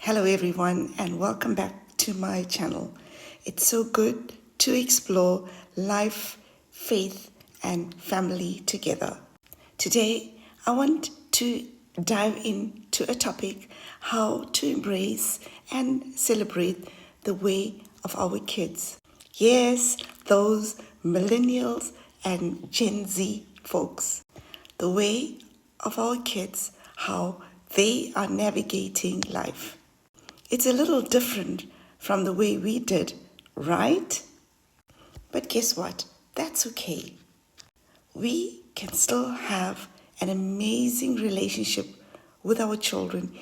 Hello everyone and welcome back to my channel. It's so good to explore life, faith and family together. Today I want to dive into a topic, how to embrace and celebrate the way of our kids. Yes, those millennials and Gen Z folks. The way of our kids, how they are navigating life. It's a little different from the way we did, right? But guess what? That's okay. We can still have an amazing relationship with our children,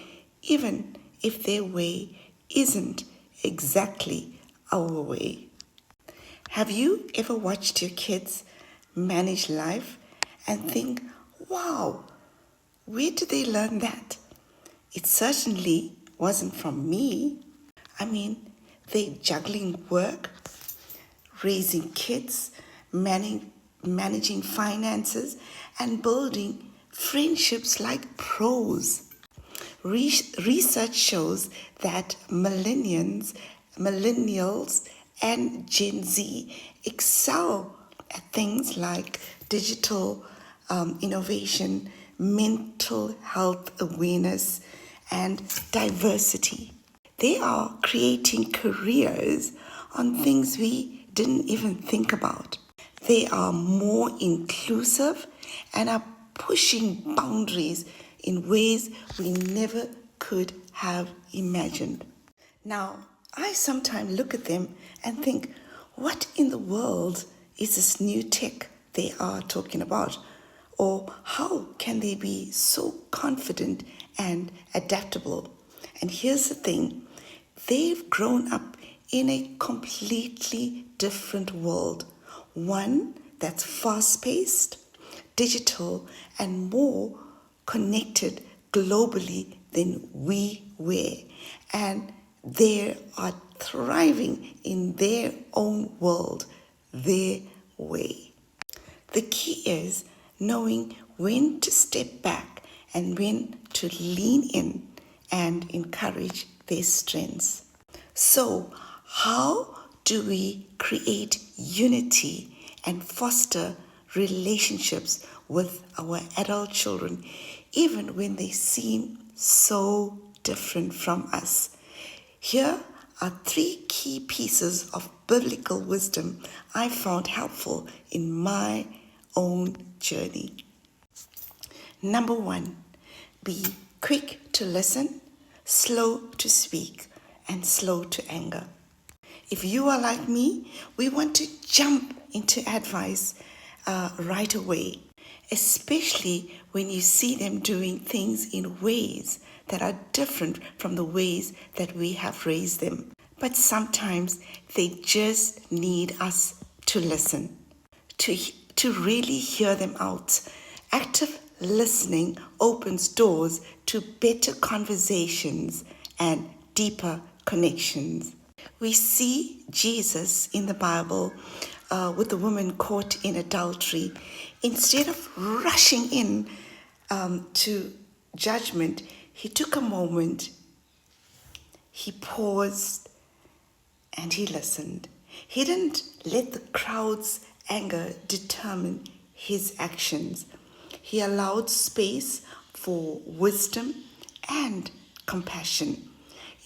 even if their way isn't exactly our way. Have you ever watched your kids manage life and think, wow, where did they learn that? It certainly wasn't from me. I mean, they're juggling work, raising kids, managing finances, and building friendships like pros. Research shows that millennials and Gen Z excel at things like digital innovation, mental health awareness, and diversity. They are creating careers on things we didn't even think about. They are more inclusive and are pushing boundaries in ways we never could have imagined. Now, I sometimes look at them and think, what in the world is this new tech they are talking about? Or how can they be so confident and adaptable? And here's the thing, they've grown up in a completely different world, one that's fast-paced, digital, and more connected globally than we were. And they are thriving in their own world, their way. The key is knowing when to step back and when to lean in and encourage their strengths. So, how do we create unity and foster relationships with our adult children, even when they seem so different from us? Here are 3 key pieces of biblical wisdom I found helpful in my own journey. Number 1, be quick to listen, slow to speak, and slow to anger. If you are like me, we want to jump into advice right away, especially when you see them doing things in ways that are different from the ways that we have raised them. But sometimes they just need us to listen, to really hear them out. Active listening opens doors to better conversations and deeper connections. We see Jesus in the Bible with the woman caught in adultery. Instead of rushing in to judgment, he took a moment, he paused, and he listened. He didn't let the crowd's anger determine his actions. He allowed space for wisdom and compassion.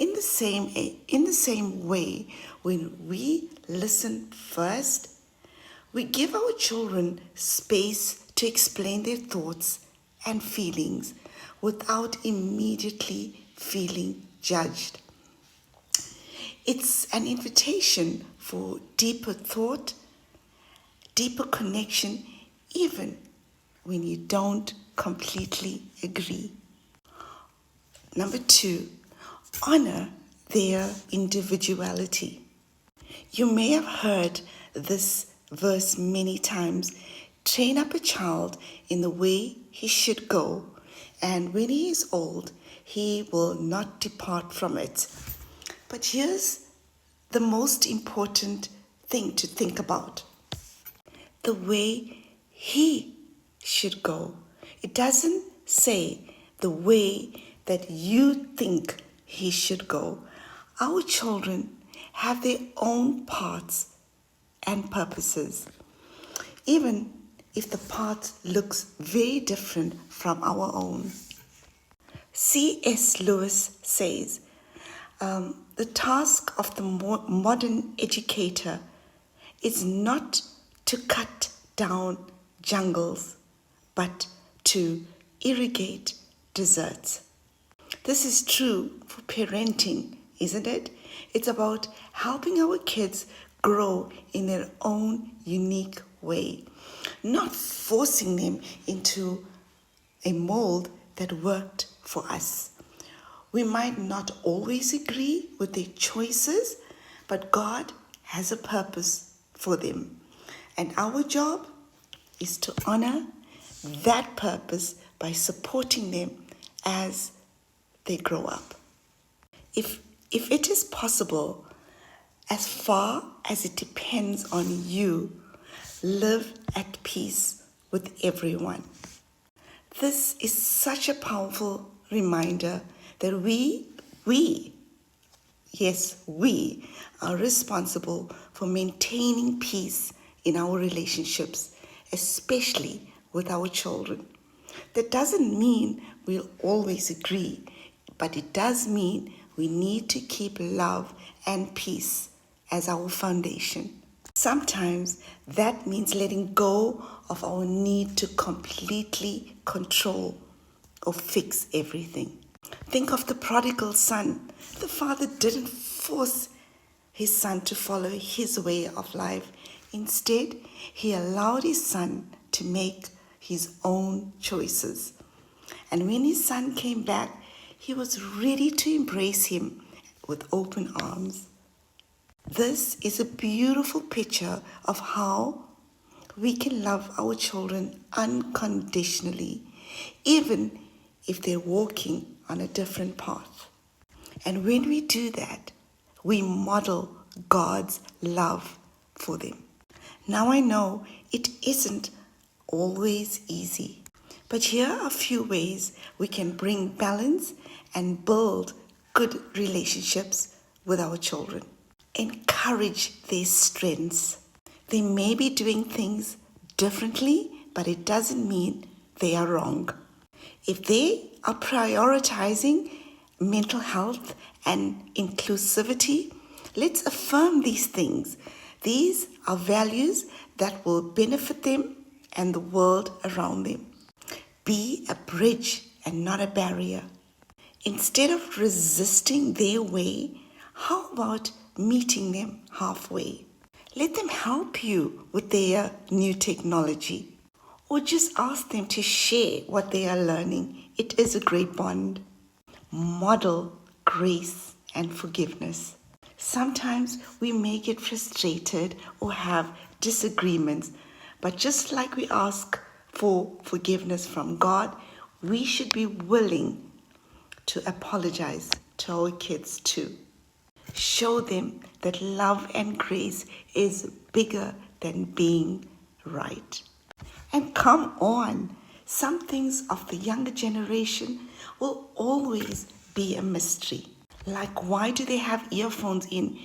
In the same way, when we listen first, we give our children space to explain their thoughts and feelings without immediately feeling judged. It's an invitation for deeper thought, deeper connection, even when you don't completely agree. Number 2, honor their individuality. You may have heard this verse many times. Train up a child in the way he should go, and when he is old, he will not depart from it. But here's the most important thing to think about. The way he should go. It doesn't say the way that you think he should go. Our children have their own paths and purposes, even if the path looks very different from our own. C.S. Lewis says, the task of the modern educator is not to cut down jungles, but to irrigate deserts. This is true for parenting, isn't it? It's about helping our kids grow in their own unique way, not forcing them into a mold that worked for us. We might not always agree with their choices, but God has a purpose for them. And our job is to honor that purpose by supporting them as they grow up. If it is possible, as far as it depends on you, live at peace with everyone. This is such a powerful reminder that we are responsible for maintaining peace in our relationships, especially with our children. That doesn't mean we'll always agree, but it does mean we need to keep love and peace as our foundation. Sometimes that means letting go of our need to completely control or fix everything. Think of the prodigal son. The father didn't force his son to follow his way of life. Instead, he allowed his son to make his own choices. And when his son came back, he was ready to embrace him with open arms. This is a beautiful picture of how we can love our children unconditionally, even if they're walking on a different path. And when we do that, we model God's love for them. Now I know it isn't always easy, but here are a few ways we can bring balance and build good relationships with our children. Encourage their strengths. They may be doing things differently, but it doesn't mean they are wrong. If they are prioritizing mental health and inclusivity, let's affirm these things. These are values that will benefit them and the world around them. Be a bridge and not a barrier. Instead of resisting their way, how about meeting them halfway? Let them help you with their new technology, or just ask them to share what they are learning. It is a great bond. Model grace and forgiveness. Sometimes we may get frustrated or have disagreements, but just like we ask for forgiveness from God, we should be willing to apologize to our kids too. Show them that love and grace is bigger than being right. And come on, some things of the younger generation will always be a mystery. Like, why do they have earphones in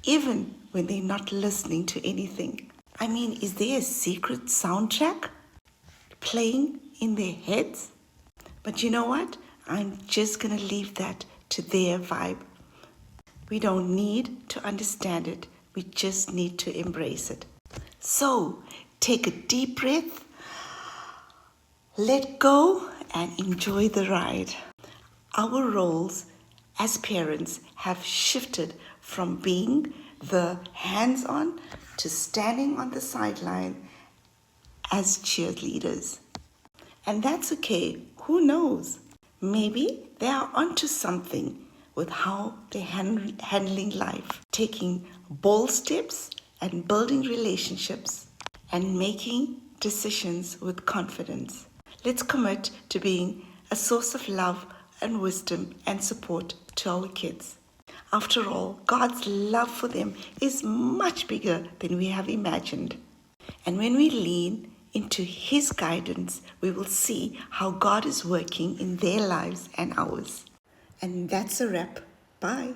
even when they're not listening to anything? I mean, is there a secret soundtrack playing in their heads? But you know what? I'm just going to leave that to their vibe. We don't need to understand it. We just need to embrace it. So, take a deep breath, let go, and enjoy the ride. Our roles as parents have shifted from being the hands-on to standing on the sideline as cheerleaders. And that's okay. Who knows? Maybe they are onto something with how they're handling life, taking bold steps and building relationships and making decisions with confidence. Let's commit to being a source of love and wisdom and support to our kids. After all, God's love for them is much bigger than we have imagined. And when we lean into His guidance, we will see how God is working in their lives and ours. And that's a wrap Bye.